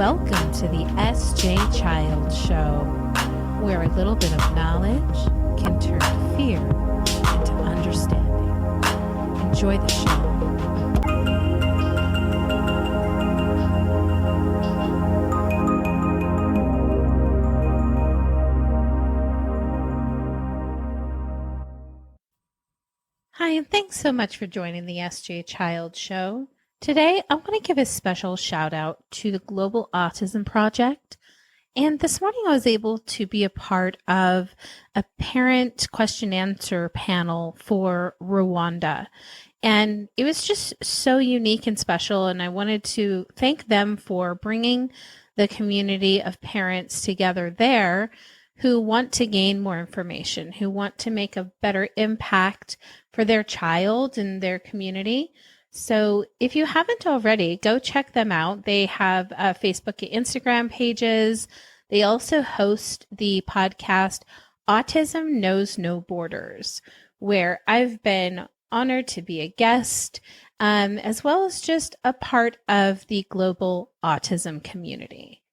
Welcome to the SJ Child Show, where a little bit of knowledge can turn fear into understanding. Enjoy the show. Hi, and thanks so much for joining the SJ Child Show. Today, I want to give a special shout out to the Global Autism Project. And this morning, I was able to be a part of a parent question answer panel for Rwanda. And it was just so unique and special. And I wanted to thank them for bringing the community of parents together there who want to gain more information, who want to make a better impact for their child and their community. So if you haven't already, go check them out. They have Facebook and Instagram pages. They also host the podcast Autism Knows No Borders, where I've been honored to be a guest, as well as just a part of the global autism community.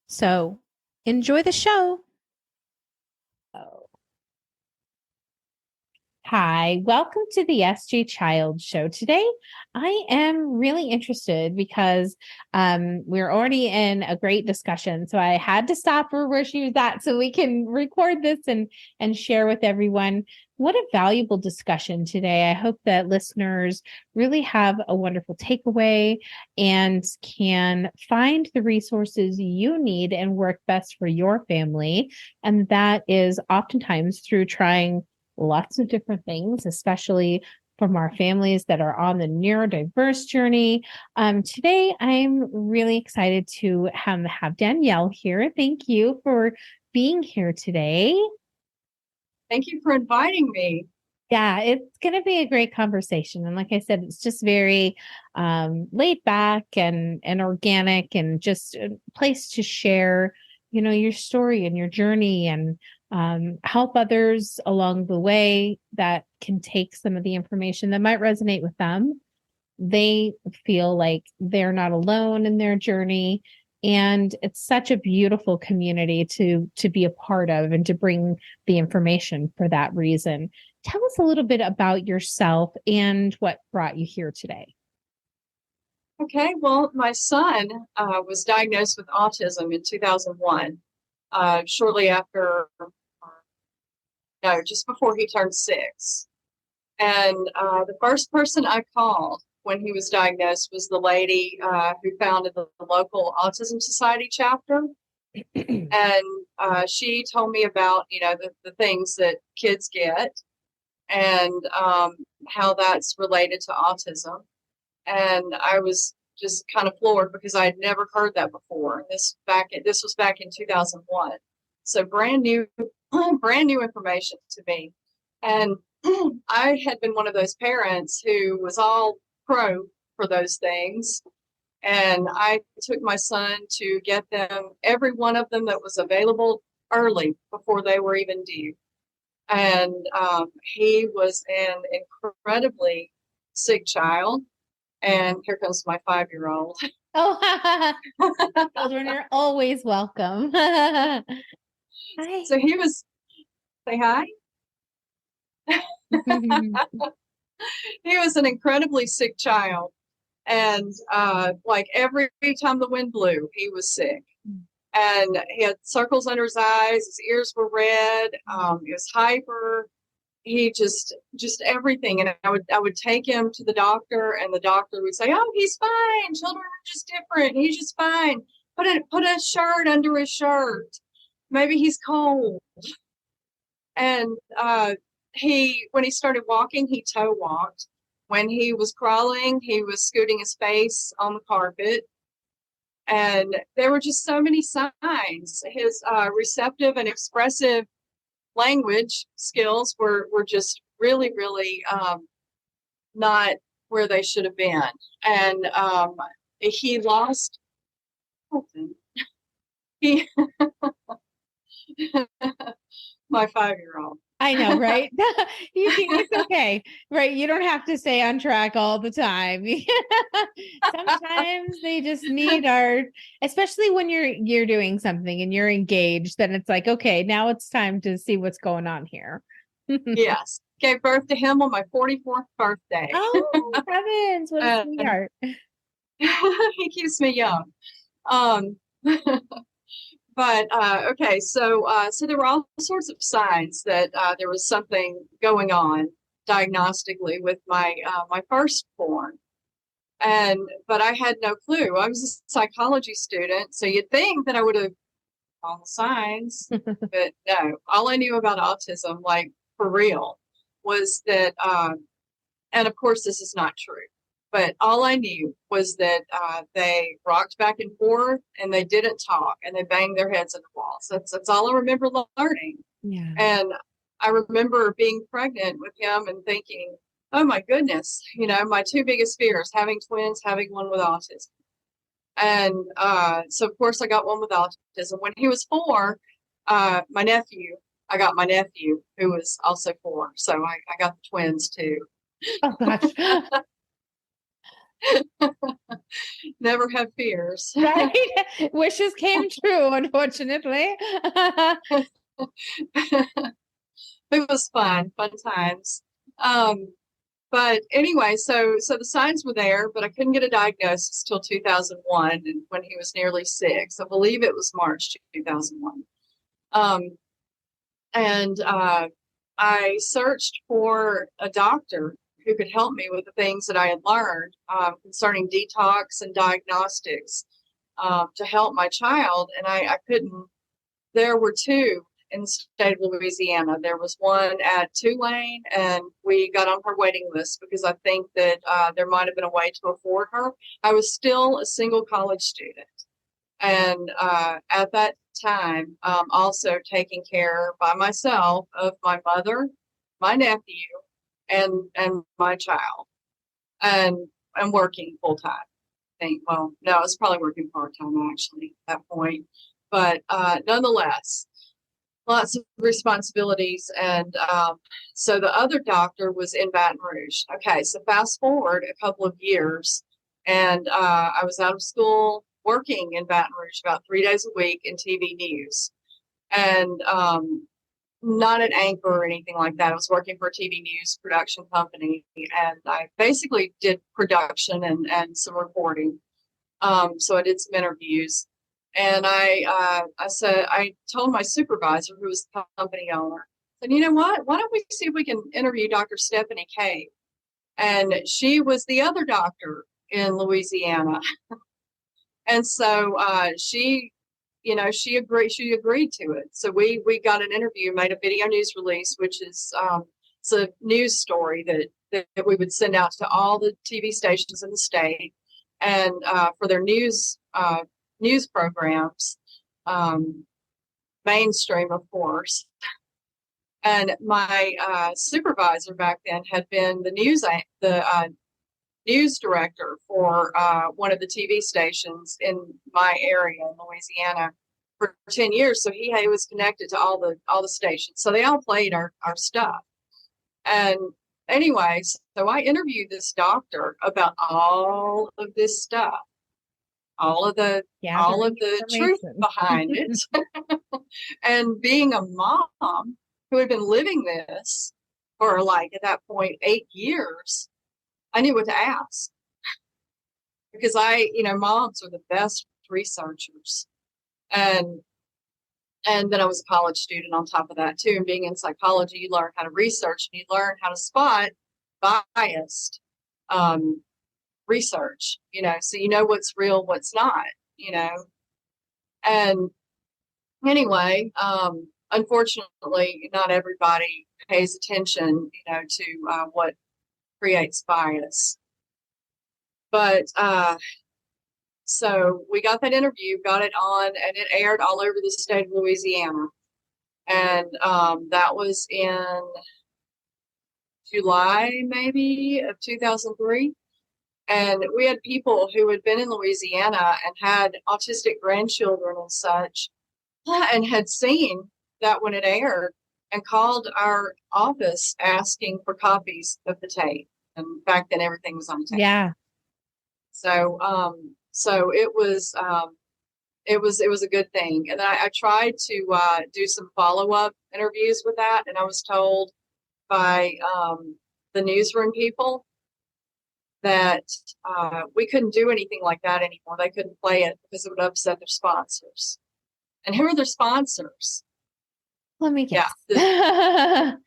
So enjoy the show. Hi, welcome to the SJ Child Show. Today, I am really interested because we're already in a great discussion. So I had to stop her where she was at so we can record this and share with everyone. What a valuable discussion today. I hope that listeners really have a wonderful takeaway and can find the resources you need and work best for your family. And that is oftentimes through trying lots of different things, especially from our families that are on the neurodiverse journey. Today, I'm really excited to have Danielle here. Thank you for being here today. Thank you for inviting me. Yeah, it's going to be a great conversation. And like I said, it's just very laid back and organic and just a place to share, your story and your journey and help others along the way that can take some of the information that might resonate with them. They feel like they're not alone in their journey. And it's such a beautiful community to be a part of and to bring the information for that reason. Tell us a little bit about yourself and what brought you here today. Okay, well, my son was diagnosed with autism in 2001, shortly after, just before he turned 6. And the first person I called when he was diagnosed was the lady who founded the local Autism Society chapter. And she told me about, the things that kids get and how that's related to autism. And I was just kind of floored because I had never heard that before. This was back in 2001. So brand new information to me. And I had been one of those parents who was all pro for those things. And I took my son to get them, every one of them that was available early before they were even due. And he was an incredibly sick child. And here comes my 5-year-old. Oh, children are always welcome. Hi. So he was, say hi. He was an incredibly sick child. And like every time the wind blew, he was sick. And he had circles under his eyes. His ears were red. He was hyper. He just everything. And I would take him to the doctor, and the doctor would say, "Oh, he's fine. Children are just different. He's just fine. Put a shirt under his shirt. Maybe he's cold." And when he started walking, he toe walked. When he was crawling, he was scooting his face on the carpet. And there were just so many signs. His receptive and expressive language skills were just really, really not where they should have been. And he lost he my 5-year-old. I know, right? It's okay, right? You don't have to stay on track all the time. Sometimes they just need our, especially when you're doing something and you're engaged, then it's like, okay, now it's time to see what's going on here. Yes. Gave birth to him on my 44th birthday. Oh, heavens, what a And sweetheart. he keeps me young. Um, but okay, so there were all sorts of signs that there was something going on diagnostically with my firstborn, but I had no clue. I was a psychology student, so you'd think that I would have all the signs, but no. All I knew about autism, like for real, was that, and of course this is not true, but all I knew was that they rocked back and forth and they didn't talk and they banged their heads in the walls. That's all I remember learning. Yeah. And I remember being pregnant with him and thinking, oh my goodness, my two biggest fears, having twins, having one with autism. And so, of course, I got one with autism. When he was 4, I got my nephew, who was also 4. So I got the twins too. Oh gosh. Never have fears. Right? Wishes came true, unfortunately. It was fun times. But anyway, so the signs were there, but I couldn't get a diagnosis till 2001, and when he was nearly 6. I believe it was March 2001. And I searched for a doctor who could help me with the things that I had learned concerning detox and diagnostics to help my child, and I couldn't. There were 2 in the state of Louisiana. There was one at Tulane, and we got on her waiting list because I think that there might have been a way to afford her. I was still a single college student, and at that time, also taking care by myself of my mother, my nephew, and my child, and working full time. Well, no, I was probably working part time actually at that point, but nonetheless, lots of responsibilities. And so the other doctor was in Baton Rouge. Okay, so fast forward a couple of years, and I was out of school working in Baton Rouge about 3 days a week in TV news. And not an anchor or anything like that. I was working for a TV news production company, and I basically did production and some reporting. So I did some interviews, and I said, I told my supervisor, who was the company owner, and you know what? Why don't we see if we can interview Dr. Stephanie Cave? And she was the other doctor in Louisiana, and so she agreed to it. So we got an interview, made a video news release, which is it's a news story that we would send out to all the TV stations in the state, and for their news programs, mainstream, of course. And my supervisor back then had been the news director for one of the TV stations in my area in Louisiana for 10 years. So he was connected to all the stations. So they all played our stuff. And anyways, so I interviewed this doctor about all of this stuff, all of the truth behind it. And being a mom who had been living this for, like, at that point, 8 years, I knew what to ask, because moms are the best researchers. And then I was a college student on top of that too. And being in psychology, you learn how to research and you learn how to spot biased research, so you know what's real, what's not, And anyway, unfortunately, not everybody pays attention, to what creates bias. But so we got that interview, got it on, and it aired all over the state of Louisiana. And that was in July, maybe, of 2003. And we had people who had been in Louisiana and had autistic grandchildren and such, and had seen that when it aired, and called our office asking for copies of the tape. And back then, everything was on tape. Yeah. So, it was a good thing. And I tried to do some follow-up interviews with that, and I was told by the newsroom people that we couldn't do anything like that anymore. They couldn't play it because it would upset their sponsors. And who are their sponsors? Let me guess. All you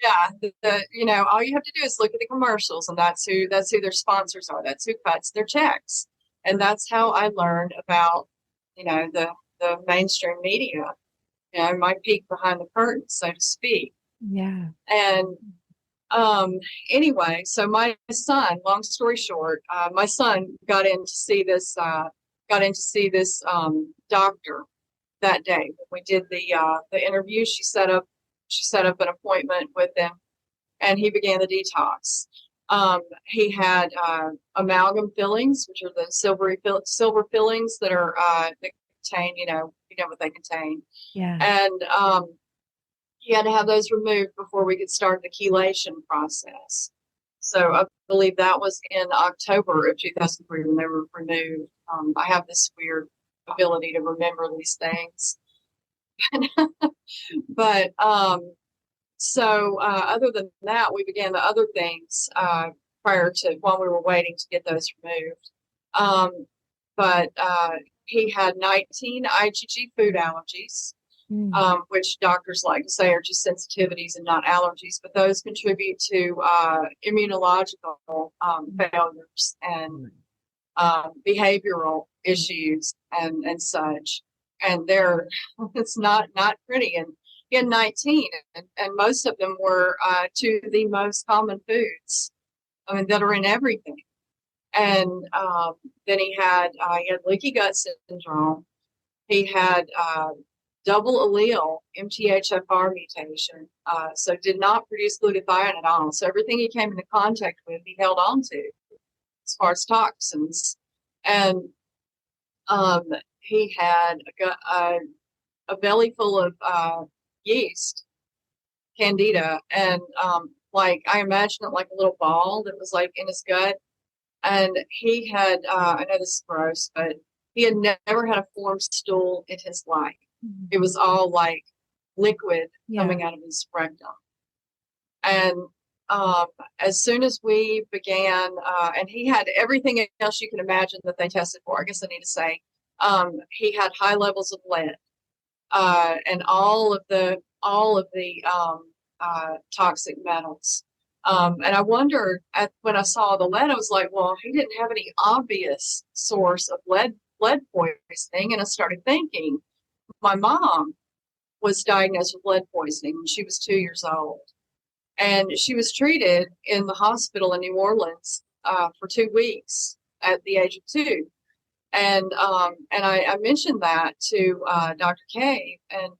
have to do is look at the commercials, and that's who their sponsors are. That's who cuts their checks. And that's how I learned about, the mainstream media, my peek behind the curtain, so to speak. Yeah. And anyway, so my son, long story short, my son got in to see this doctor that day. When we did the interview, she set up an appointment with him, and he began the detox. He had amalgam fillings, which are the silver fillings that are that contain, you know what they contain. Yeah. And he had to have those removed before we could start the chelation process. So I believe that was in October of 2003 when they were removed. I have this weird ability to remember these things. But so other than that, we began the other things prior to while we were waiting to get those removed. But he had 19 IgG food allergies, which doctors like to say are just sensitivities and not allergies, but those contribute to immunological failures and behavioral issues and such. And it's not pretty. And he had 19, and most of them were to the most common foods, that are in everything. And then he had leaky gut syndrome. He had double allele MTHFR mutation, so did not produce glutathione at all. So everything he came into contact with, he held on to as far as toxins. And he had a belly full of yeast, candida, and I imagine it like a little ball that was like in his gut. And he had, I know this is gross, but he had never had a formed stool in his life. It was all like liquid coming out of his rectum. And as soon as we began, and he had everything else you can imagine that they tested for, I guess I need to say, he had high levels of lead, and all of the toxic metals. And I wondered when I saw the lead, I was like, well, he didn't have any obvious source of lead poisoning. And I started thinking, my mom was diagnosed with lead poisoning when she was 2 years old. And she was treated in the hospital in New Orleans for 2 weeks at the age of 2. And I mentioned that to Dr. Cave, and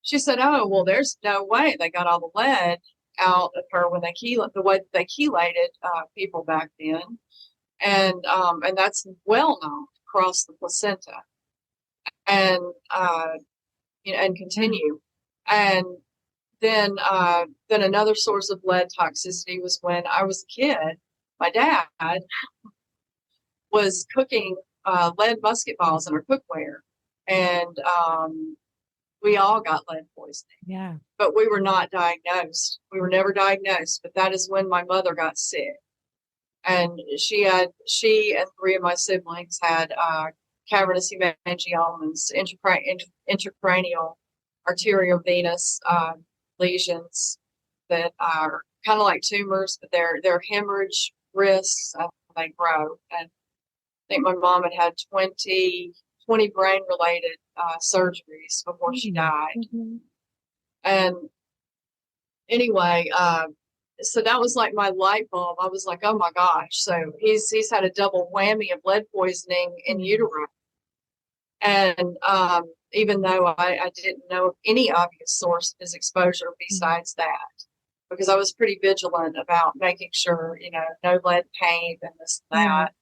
she said, "Oh, well, there's no way they got all the lead out of her when the way that they chelated people back then, and that's well known across the placenta, and and continue." And then another source of lead toxicity was when I was a kid. My dad was cooking lead musket balls in our cookware, and we all got lead poisoning. Yeah. But we were not diagnosed. We were never diagnosed. But that is when my mother got sick, and she and 3 of my siblings had cavernous hemangiomas, intracranial arteriovenous lesions that are kind of like tumors, but they're hemorrhage risks and they grow. And I think my mom had 20 brain-related surgeries before she died. Mm-hmm. And anyway, so that was like my light bulb. I was like, oh my gosh. So he's had a double whammy of lead poisoning in utero. And even though I didn't know of any obvious source of his exposure besides that, because I was pretty vigilant about making sure, no lead paint and this and that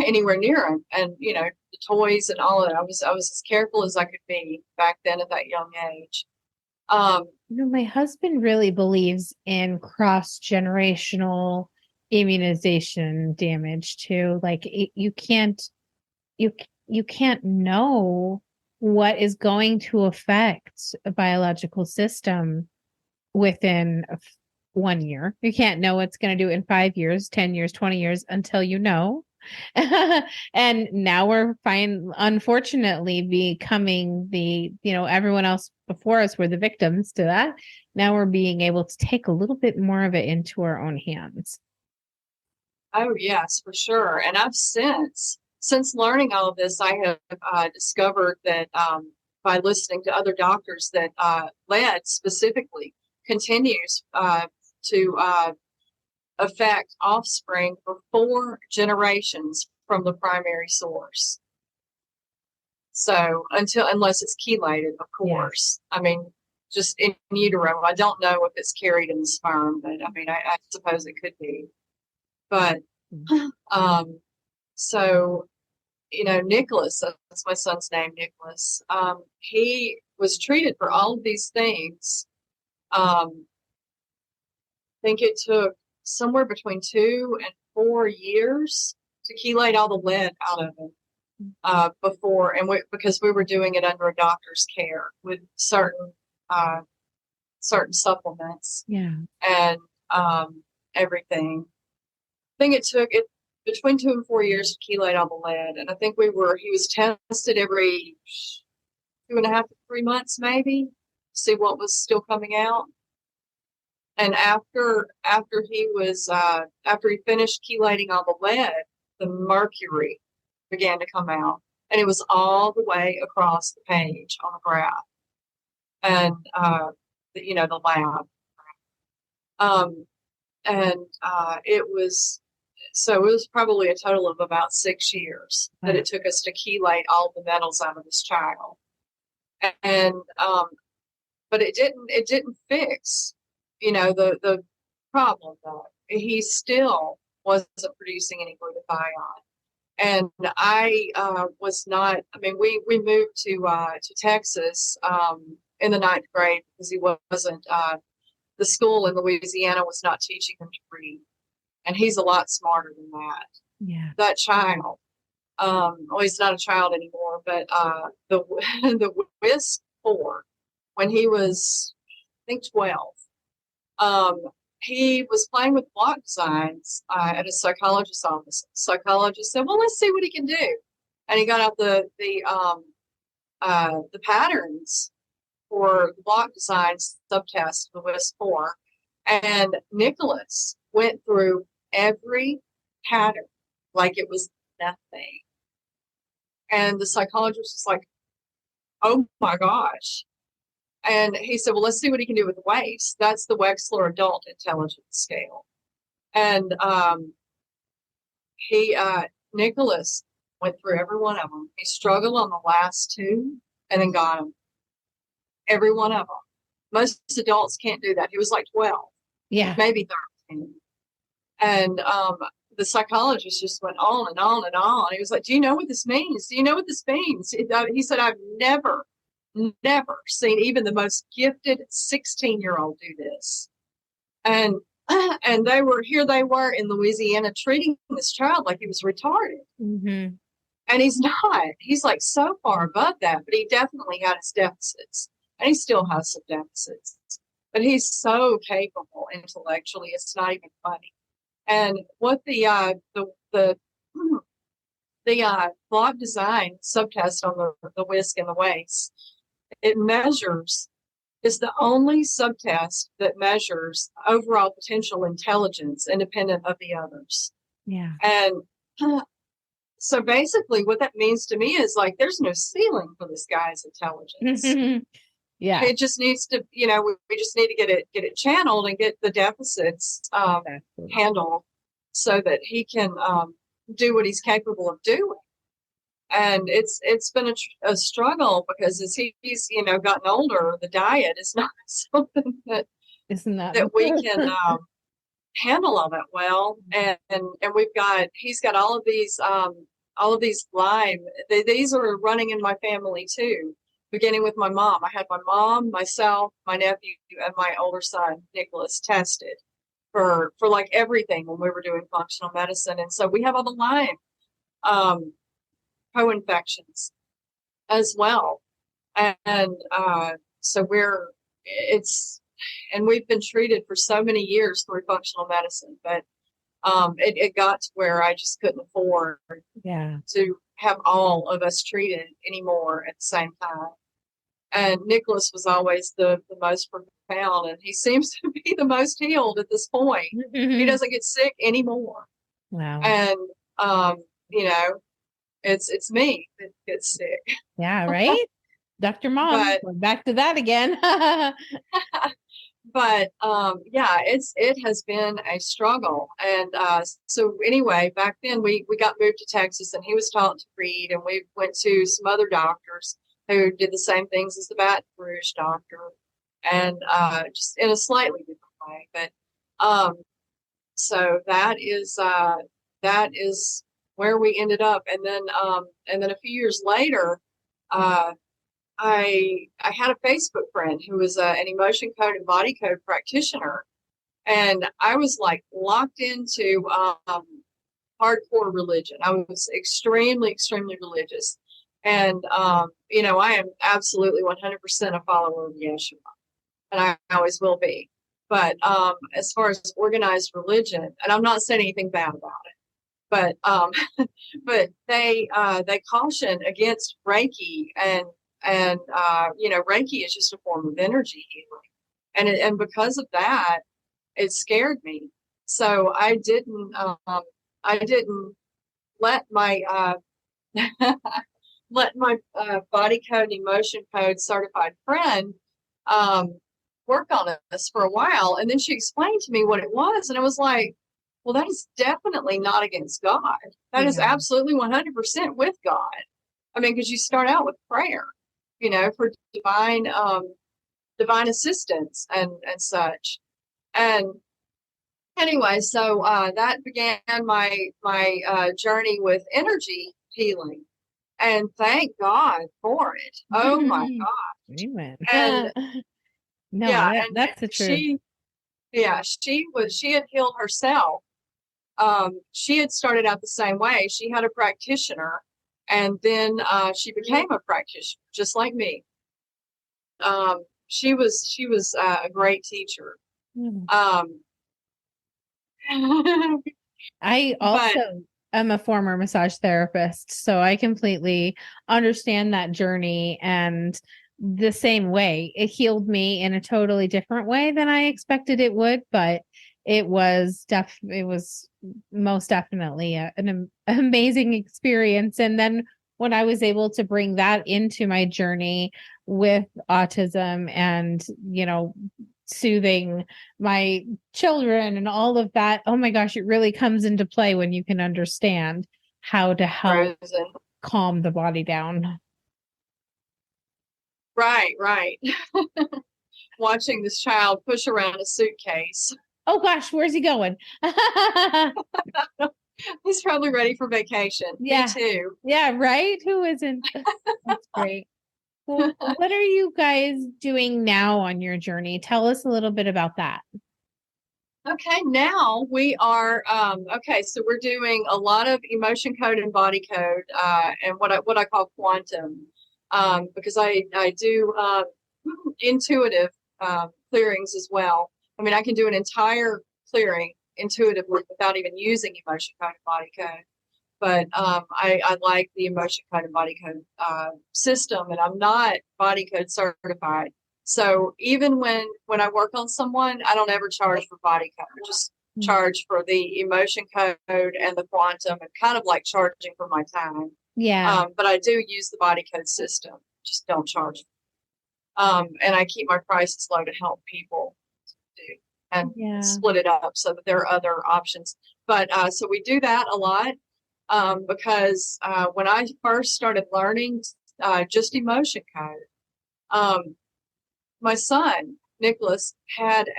anywhere near him. And, the toys and all of that. I was as careful as I could be back then at that young age. My husband really believes in cross-generational immunization damage too. Like you you can't know what is going to affect a biological system within 1 year. You can't know what's going to do in 5 years, 10 years, 20 years until you know. And now we're fine, unfortunately, becoming everyone else before us were the victims to that. Now we're being able to take a little bit more of it into our own hands. Oh, yes, for sure. And I've since learning all of this, I have discovered that by listening to other doctors that lead specifically continues to affect offspring for 4 generations from the primary source. So unless it's chelated, of course. Yeah. I mean, just in utero. I don't know if it's carried in the sperm, but I mean, I suppose it could be. But so, Nicholas, that's my son's name, Nicholas. He was treated for all of these things. I think it took somewhere between 2 and 4 years to chelate all the lead out of him before, and because we were doing it under a doctor's care with certain supplements, and everything. I think it took between 2 and 4 years to chelate all the lead, and I think he was tested every 2.5 to 3 months, maybe, to see what was still coming out. And after he finished chelating all the lead, the mercury began to come out, and it was all the way across the page on the graph, and the lab, and it was probably a total of about 6 years that it took us to chelate all the metals out of this child, and but it didn't fix the problem, though. He still wasn't producing any glutathione. And I was not. I mean, we moved to Texas in the 9th grade because he wasn't. The school in Louisiana was not teaching him to read, and he's a lot smarter than that. Yeah, that child. Well, he's not a child anymore, but the the WISC 4, when he was, I think, 12. He was playing with block designs at a psychologist's office. The psychologist said, "Well, let's see what he can do." And he got out the patterns for the block designs subtest, the WISC 4, and Nicholas went through every pattern like it was nothing. And the psychologist was like, "Oh my gosh." And he said, "Well, let's see what he can do with the weights." That's the Wexler Adult Intelligence Scale. And Nicholas went through every one of them. He struggled on the last 2 and then got them. Every one of them. Most adults can't do that. He was like 12. Yeah. Maybe 13. And the psychologist just went on and on and on. He was like, "Do you know what this means? Do you know what this means?" He said, "I've never seen even the most gifted 16-year-old do this." And they were in Louisiana treating this child like he was retarded. Mm-hmm. And he's not. He's like so far above that, but he definitely had his deficits, and he still has some deficits. But he's so capable intellectually, it's not even funny. And what the block design subtest on the WISC and the weights, it's the only subtest that measures overall potential intelligence independent of the others. Yeah. And so basically what that means to me is, like, there's no ceiling for this guy's intelligence. Yeah. It just needs to, we just need to get it channeled and get the deficits handled so that he can do what he's capable of doing. And it's been a struggle because as he's gotten older, the diet is not something that we can handle all that well. And he's got all of these Lyme. These are running in my family too. beginning with my mom. I had my mom, myself, my nephew, and my older son, Nicholas, tested for like everything when we were doing functional medicine. And so we have all the Lyme um, co-infections as well. And so and we've been treated for so many years through functional medicine, but it got to where I just couldn't afford to have all of us treated anymore at the same time. And Nicholas was always the most profound, and he seems to be the most healed at this point. He doesn't get sick anymore. Wow. And it's me that gets sick. Yeah, right? Dr. Mom, we're back to that again. But it has been a struggle. And so anyway, back then we got moved to Texas, and he was taught to read, and we went to some other doctors who did the same things as the Baton Rouge doctor, and just in a slightly different way. But so that is where we ended up. And then a few years later, I had a Facebook friend who was an emotion code and body code practitioner, and I was like locked into hardcore religion. I was extremely, extremely religious, and I am absolutely 100% a follower of Yeshua, and I always will be. But as far as organized religion, and I'm not saying anything bad about it, but they caution against Reiki, and Reiki is just a form of energy healing, and because of that, it scared me. So I didn't let my body code and emotion code certified friend work on this for a while, and then she explained to me what it was, and I was like, well, that is definitely not against God. That is absolutely 100% with God. I mean, because you start out with prayer, for divine assistance and such. And anyway, so that began my journey with energy healing, and thank God for it. Oh my God! Amen. And that's the truth. She had healed herself. She had started out the same way. She had a practitioner, and then she became a practitioner, just like me. She was a great teacher. I also am a former massage therapist, so I completely understand that journey, and the same way. It healed me in a totally different way than I expected it would, but it was most definitely an amazing experience. And then when I was able to bring that into my journey with autism and, soothing my children and all of that, oh my gosh, it really comes into play when you can understand how to help calm the body down. Right. Watching this child push around a suitcase. Oh gosh, where's he going? He's probably ready for vacation. Yeah. Me too. Yeah, right? Who isn't? That's great. Well, what are you guys doing now on your journey? Tell us a little bit about that. Okay, now we are so we're doing a lot of emotion code and body code, and what I call quantum, because I do intuitive clearings as well. I mean, I can do an entire clearing intuitively without even using emotion code and body code. But I like the emotion code and body code system, and I'm not body code certified. So even when I work on someone, I don't ever charge for body code. I just charge for the emotion code and the quantum, and kind of like charging for my time. Yeah. But I do use the body code system. Just don't charge. And I keep my prices low to help people and split it up so that there are other options. But so we do that a lot. Because when I first started learning just emotion code, my son Nicholas had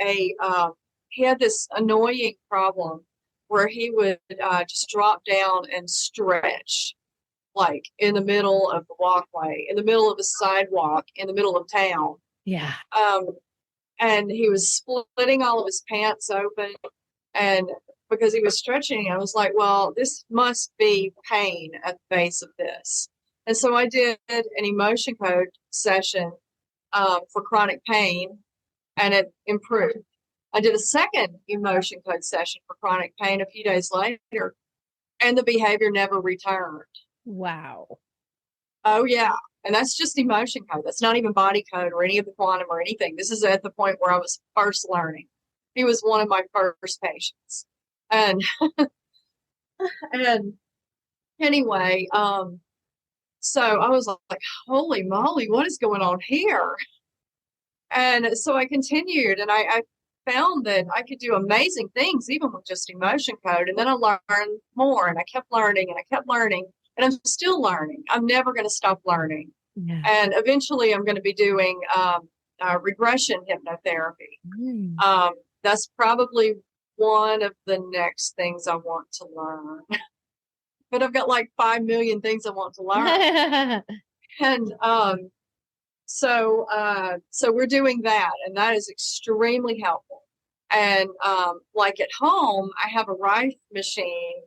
this annoying problem where he would just drop down and stretch like in the middle of the walkway, in the middle of a sidewalk, in the middle of town. Yeah. And he was splitting all of his pants open. And because he was stretching, I was like, well, this must be pain at the base of this. And so I did an emotion code session for chronic pain, and it improved. I did a second emotion code session for chronic pain a few days later, and the behavior never returned. Wow. Oh, yeah. And that's just emotion code. That's not even body code or any of the quantum or anything. This is at the point where I was first learning. He was one of my first patients. And and anyway, so I was like, holy moly, what is going on here? And so I continued, and I found that I could do amazing things even with just emotion code. And then I learned more, and I kept learning, and I kept learning, and I'm still learning. I'm never going to stop learning. Yeah. And eventually I'm going to be doing regression hypnotherapy. That's probably one of the next things I want to learn. But I've got like 5 million things I want to learn. And so we're doing that, and that is extremely helpful. And like at home, I have a Rife machine,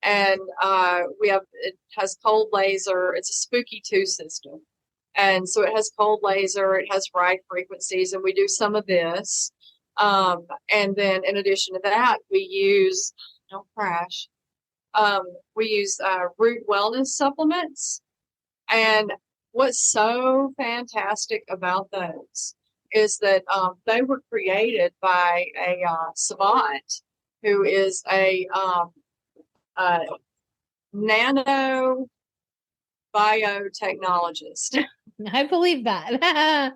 and it has cold laser. It's a spooky 2 system. And so it has cold laser, it has Rife frequencies, and we do some of this. And then in addition to that, we use, don't crash, we use root wellness supplements. And what's so fantastic about those is that they were created by a savant who is a nano biotechnologist. I believe that.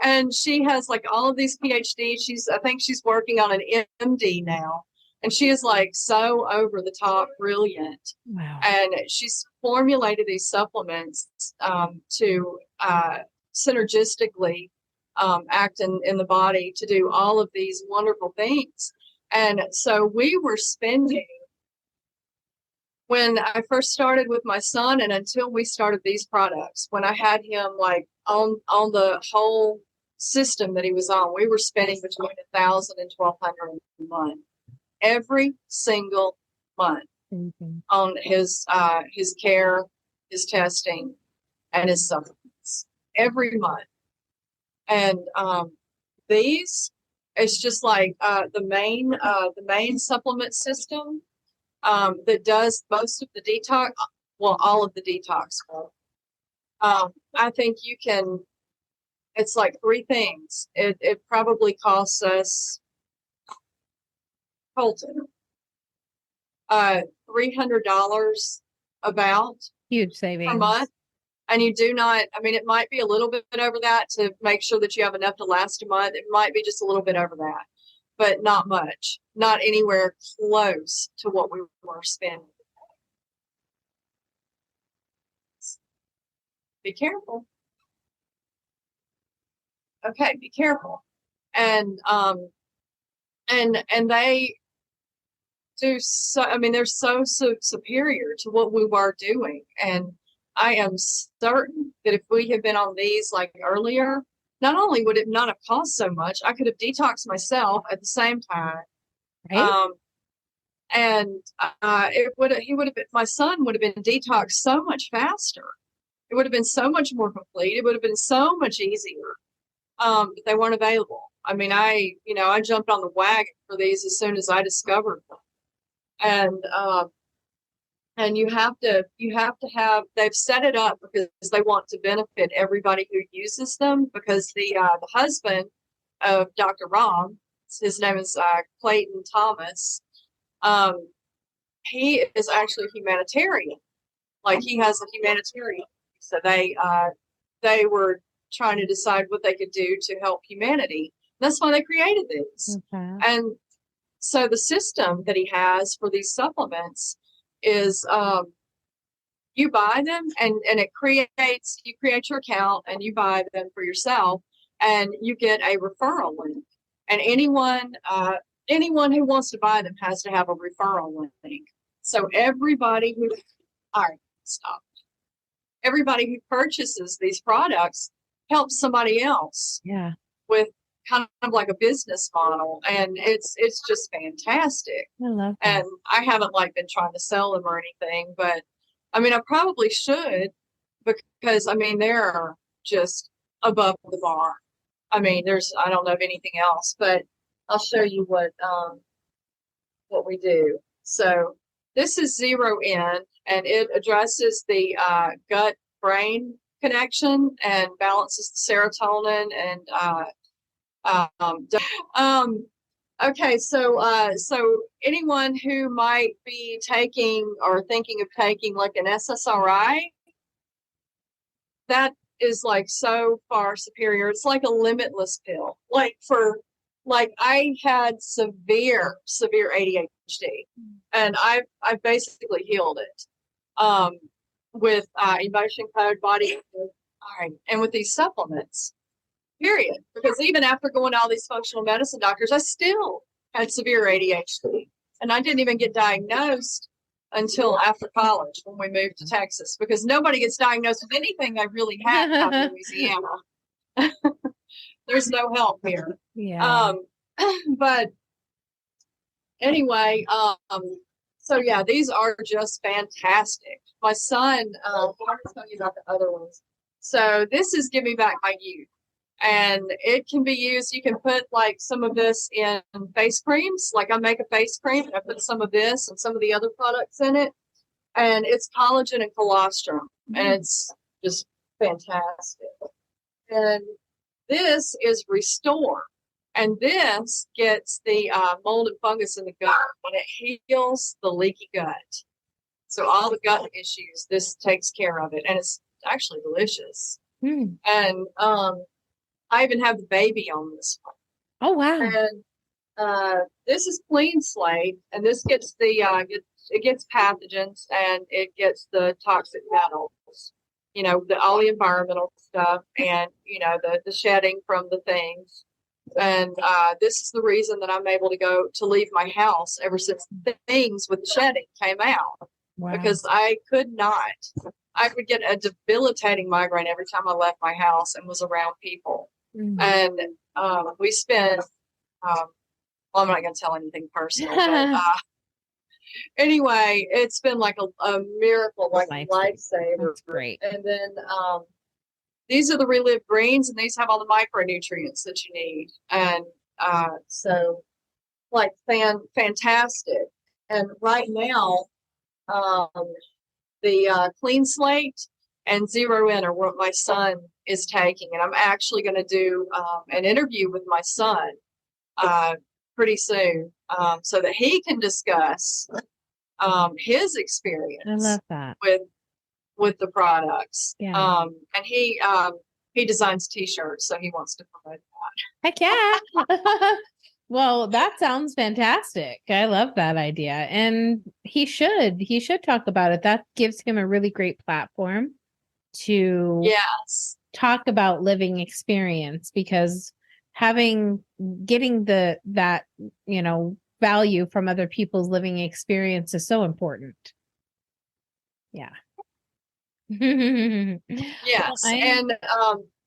And she has like all of these PhDs. I think she's working on an MD now. And she is like so over the top brilliant. Wow. And she's formulated these supplements to synergistically act in the body to do all of these wonderful things. And so we were spending, when I first started with my son and until we started these products, when I had him like on the whole system that he was on, we were spending between $1,000 and $1,200 a month, every single month, on his care, his testing, and his supplements every month. And these, it's just like the main supplement system that does most of the detox, well, all of the detox work. I think you can, it's like 3 things. It probably costs us, Colton, $300 about Huge savings per month. And you do not, I mean, it might be a little bit over that to make sure that you have enough to last a month. It might be just a little bit over that, but not much, not anywhere close to what we were spending. Be careful. Okay, be careful. And they do so, I mean, they're so superior to what we were doing. And I am certain that if we had been on these like earlier, not only would it not have cost so much, I could have detoxed myself at the same time. right? And my son would have been detoxed so much faster. It would have been so much more complete. It would have been so much easier. But they weren't available. I mean, I jumped on the wagon for these as soon as I discovered them. And you have to have, they've set it up because they want to benefit everybody who uses them, because the husband of Dr. Rom, his name is Clayton Thomas, he is actually a humanitarian. Like, he has a humanitarian. So they were trying to decide what they could do to help humanity. That's why they created these. Okay. And so the system that he has for these supplements is you buy them, and you create your account and you buy them for yourself, and you get a referral link. And anyone who wants to buy them has to have a referral link. So everybody who, all right, stop. Everybody who purchases these products helps somebody else. Yeah. With kind of like a business model, and it's just fantastic. I love that. And I haven't like been trying to sell them or anything, but I mean, I probably should, because I mean, they're just above the bar. I mean, I don't know of anything else, but I'll show you what we do. So this is Zero In, and it addresses the gut brain connection and balances the serotonin and okay, so anyone who might be taking or thinking of taking like an SSRI, that is like so far superior. It's like a limitless pill. Like I had severe ADHD, and I've basically healed it with emotion code, body, all right, and with these supplements. Period. Because even after going to all these functional medicine doctors, I still had severe ADHD. And I didn't even get diagnosed until after college when we moved to Texas, because nobody gets diagnosed with anything they really have out in Louisiana. There's no help here. Yeah. But anyway, so yeah, these are just fantastic. My son, I'll tell you about the other ones. So this is Give Me Back My Youth. And it can be used, you can put like some of this in face creams. Like I make a face cream and I put some of this and some of the other products in it. And it's collagen and colostrum. And it's just fantastic. And this is Restore. And this gets the mold and fungus in the gut, and it heals the leaky gut. So all the gut issues, this takes care of it. And it's actually delicious. And I even have the baby on this one. Oh, wow. And this is Clean Slate, and this gets it gets pathogens, and it gets the toxic metals, all the environmental stuff, and, the shedding from the things. And this is the reason that I'm able to leave my house ever since the things with the shedding came out. Wow. Because I would get a debilitating migraine every time I left my house and was around people. And we spent, I'm not going to tell anything personal, but anyway, it's been like a miracle, like a lifesaver. That's great. And then these are the Relive Greens, and these have all the micronutrients that you need. And so, like, fantastic. And right now, the Clean Slate and Zero In are what my son is taking. And I'm actually going to do an interview with my son pretty soon so that he can discuss his experience. I love that. With the products. Yeah. And he designs t-shirts, so he wants to promote that. Heck yeah. Well, that sounds fantastic. I love that idea. And he should talk about it. That gives him a really great platform to talk about living experience, because getting that value from other people's living experience is so important. Yeah. Yes. And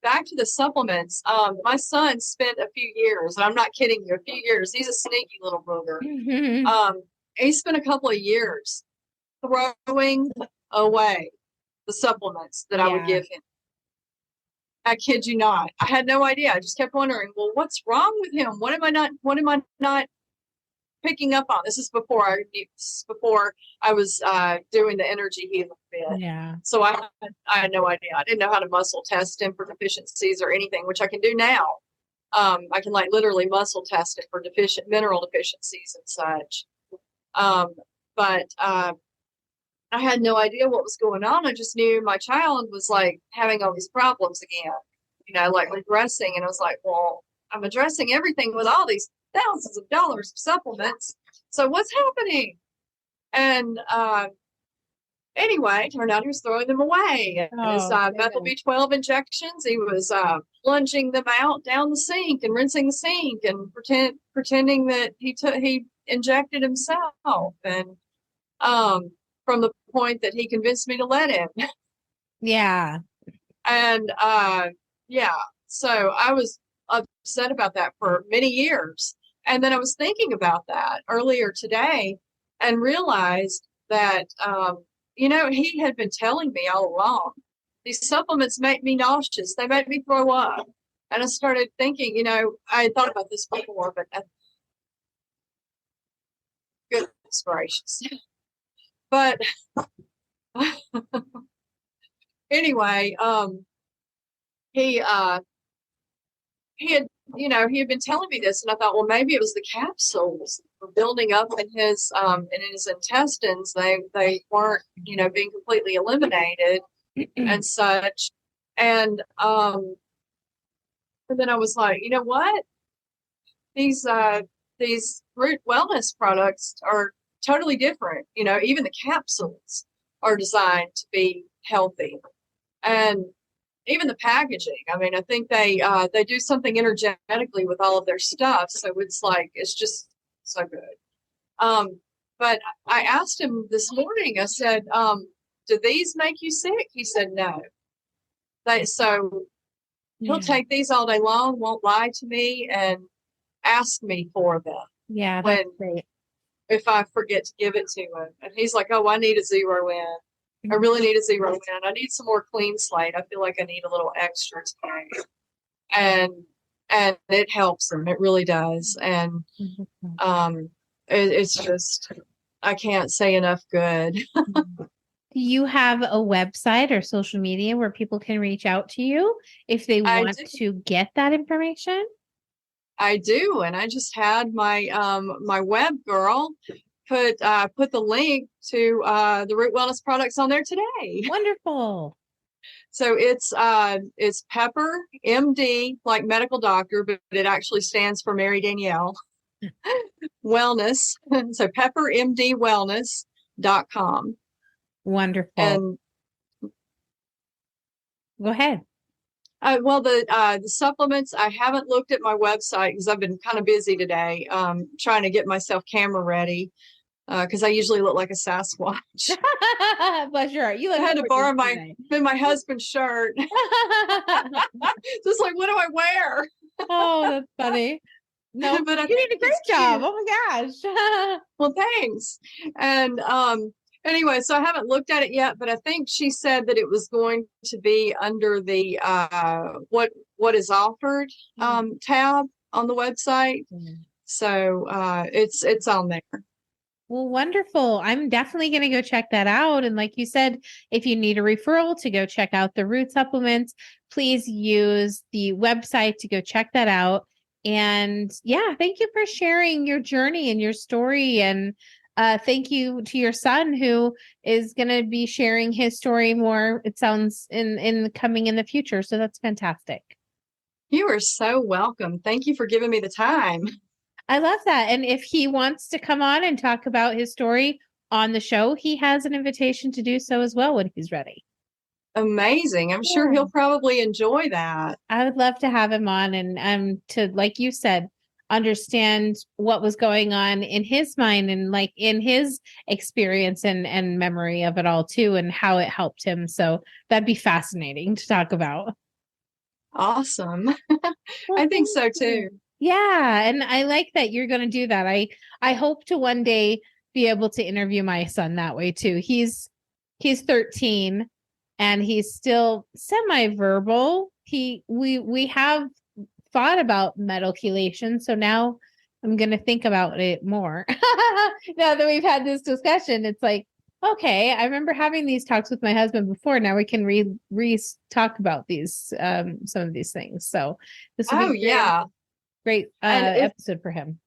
back to the supplements, my son spent a few years, and I'm not kidding you, a few years. He's a sneaky little booger. He spent a couple of years throwing away the supplements that I would give him. I kid you not. I had no idea. I just kept wondering, well, what's wrong with him? What am I not picking up on? This is before I was doing the energy healing bit. Yeah. So I had no idea. I didn't know how to muscle test him for deficiencies or anything, which I can do now. I can like literally muscle test it for mineral deficiencies and such. But I had no idea what was going on. I just knew my child was like having all these problems again, like regressing. And I was like, well, I'm addressing everything with all these thousands of dollars of supplements. So what's happening? And anyway, it turned out he was throwing them away. And his methyl B12 injections, he was plunging them out down the sink and rinsing the sink and pretending that he injected himself. And from the point that he convinced me to let him. Yeah. And yeah, so I was upset about that for many years. And then I was thinking about that earlier today and realized that, he had been telling me all along, these supplements make me nauseous. They make me throw up. And I started thinking, I thought about this before, but goodness gracious. But anyway, he he had been telling me this, and I thought, well, maybe it was the capsules were building up in his intestines. They weren't, being completely eliminated and such. And then I was like, you know what? These root wellness products are totally different. Even the capsules are designed to be healthy. And even the packaging. I mean, I think they do something energetically with all of their stuff. So it's just so good. But I asked him this morning, I said, do these make you sick? He said, no. So he'll take these all day long, won't lie to me, and ask me for them. Yeah, that's great. If I forget to give it to him. And he's like, oh, I need a zero in. I really need a zero in. I need some more clean slate. I feel like I need a little extra today. And it helps him. It really does. And it's just, I can't say enough good. Do you have a website or social media where people can reach out to you if they want to get that information? I do. And I just had my my web girl put the link to the Root Wellness products on there today. Wonderful. So it's PepperMD, like medical doctor, but it actually stands for Mary Danielle Wellness. So PepperMDWellness.com. Wonderful. And go ahead. Well, the supplements, I haven't looked at my website because I've been kind of busy today, trying to get myself camera ready. Because I usually look like a Sasquatch. Bless your heart. I had to borrow my husband's shirt. Just like, what do I wear? Oh, that's funny. No, but you did a great job. Oh my gosh. Well, thanks. And anyway, so I haven't looked at it yet, but I think she said that it was going to be under the what is offered tab on the website. So it's on there. Well, wonderful. I'm definitely going to go check that out. And like you said, if you need a referral to go check out the root supplements, please use the website to go check that out. And yeah, thank you for sharing your journey and your story. And thank you to your son who is going to be sharing his story more, it sounds, in coming in the future. So that's fantastic. You are so welcome. Thank you for giving me the time. I love that. And if he wants to come on and talk about his story on the show, he has an invitation to do so as well when he's ready. Amazing. I'm sure he'll probably enjoy that. I would love to have him on and to, like you said, understand what was going on in his mind and like in his experience and memory of it all too, and how it helped him. So that'd be fascinating to talk about. Awesome. I think so too. Yeah. And I like that you're going to do that. I hope to one day be able to interview my son that way too. He's 13 and he's still semi-verbal. We have thought about metal chelation. So now I'm going to think about it more. Now that we've had this discussion, it's like, okay, I remember having these talks with my husband before. Now we can talk about these, some of these things. So this would be great episode for him.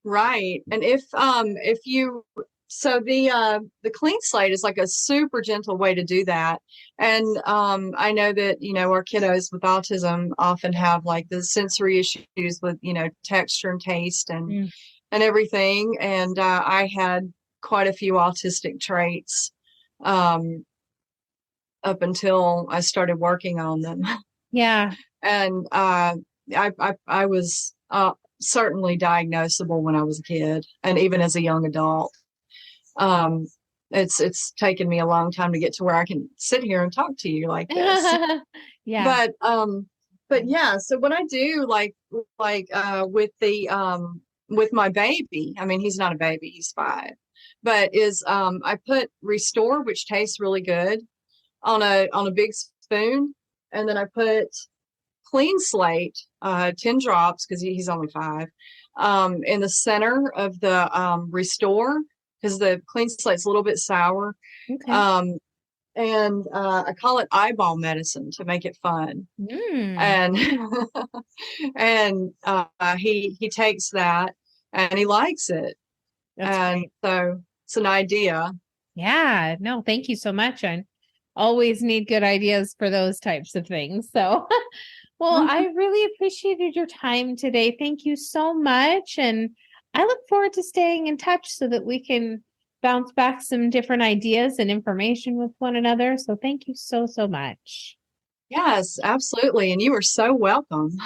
Right. And if you, so the clean slate is like a super gentle way to do that. And I know that, our kiddos with autism often have like the sensory issues with, texture and taste and everything. And I had quite a few autistic traits up until I started working on them. Yeah. And I was certainly diagnosable when I was a kid and even as a young adult. it's taken me a long time to get to where I can sit here and talk to you like this. Yeah. But yeah, so what I do with the with my baby, I mean he's not a baby, he's 5, but is I put Restore, which tastes really good, on a big spoon, and then I put Clean Slate, 10 drops because he's only 5, in the center of the Restore, because the Clean Slate's a little bit sour. Okay. Um, and I call it eyeball medicine to make it fun. Mm, And and he takes that and he likes it. that's And great. so it's an idea. Yeah. No, thank you so much. I always need good ideas for those types of things. So, well, I really appreciated your time today. Thank you so much. And I look forward to staying in touch so that we can bounce back some different ideas and information with one another. So, thank you so, so much. Yes, absolutely. And you are so welcome.